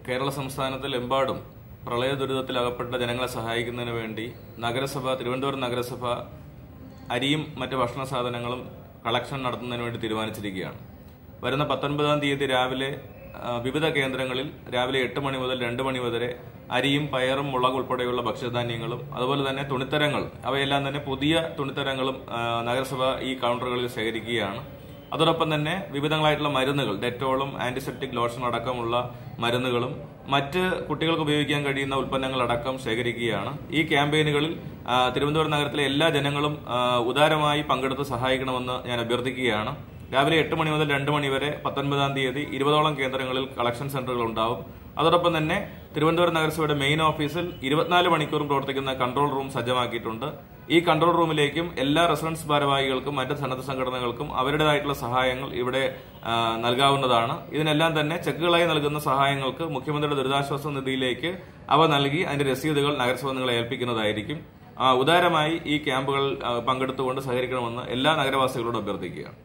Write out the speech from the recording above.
കേരള സംസ്ഥാനത്തിലെമ്പാടും പ്രളയ ദുരിതത്തിലകപ്പെട്ട ജനങ്ങളെ സഹായിക്കുന്നതിന് വേണ്ടി തിരുവനന്തപുരം നഗരസഭ അരിയും മറ്റ് ഭക്ഷണ സാധനങ്ങളും കളക്ഷൻ നടത്തുന്നതിന് വേണ്ടി തീരുമാനിച്ചിരിക്കുകയാണ്. വരുന്ന 19-ാം തീയതി രാവിലെ വിവിധ കേന്ദ്രങ്ങളിൽ രാവിലെ 8 മണി മുതൽ 2 മണി വരെ അരിയും പയറും മുളക് ഉൾപ്പെടെയുള്ള ഭക്ഷ്യധാന്യങ്ങളും അതുപോലെ തന്നെ തുണിത്തരങ്ങൾ അവയെല്ലാം തന്നെ പുതിയ തുണിത്തരങ്ങളും നഗരസഭ ഈ കൗണ്ടറുകളിൽ ശേഖരിക്കുകയാണ്. അതോടൊപ്പം തന്നെ വിവിധങ്ങളായിട്ടുള്ള മരുന്നുകൾ, ഡെറ്റോളും ആന്റിസെപ്റ്റിക് ലോഷൻ അടക്കമുള്ള മരുന്നുകളും മറ്റ് കുട്ടികൾക്ക് ഉപയോഗിക്കാൻ കഴിയുന്ന ഉൽപ്പന്നങ്ങളടക്കം ശേഖരിക്കുകയാണ്. ഈ ക്യാമ്പയിനുകളിൽ തിരുവനന്തപുരം നഗരത്തിലെ എല്ലാ ജനങ്ങളും ഉദാരമായി പങ്കെടുത്ത് സഹായിക്കണമെന്ന് ഞാൻ അഭ്യർത്ഥിക്കുകയാണ്. രാവിലെ 8 മണി മുതൽ 2 മണി വരെ 19-ാം തീയതി 20ഓളം കേന്ദ്രങ്ങളിൽ കളക്ഷൻ സെന്ററുകൾ ഉണ്ടാവും. അതോടൊപ്പം തന്നെ തിരുവനന്തപുരം നഗരസഭയുടെ മെയിൻ ഓഫീസിൽ 24 മണിക്കൂറും പ്രവർത്തിക്കുന്ന കൺട്രോൾ റൂം സജ്ജമാക്കിയിട്ടുണ്ട്. ഈ കൺട്രോൾ റൂമിലേക്കും എല്ലാ റെസിഡൻസ് ഭാരവാഹികൾക്കും മറ്റ് സന്നദ്ധ സംഘടനകൾക്കും അവരുടേതായിട്ടുള്ള സഹായങ്ങൾ ഇവിടെ നൽകാവുന്നതാണ്. ഇതിനെല്ലാം തന്നെ ചെക്കുകളായി നൽകുന്ന സഹായങ്ങൾക്ക് മുഖ്യമന്ത്രിയുടെ ദുരിതാശ്വാസ നിധിയിലേക്ക് അവ നൽകി അതിന്റെ രസീതുകൾ നഗരസഭ നിങ്ങളെ ഏൽപ്പിക്കുന്നതായിരിക്കും. ഉദാരമായി ഈ ക്യാമ്പുകൾ പങ്കെടുത്തുകൊണ്ട് സഹകരിക്കണമെന്ന് എല്ലാ നഗരവാസികളോടും അഭ്യർത്ഥിക്കുകയാണ്.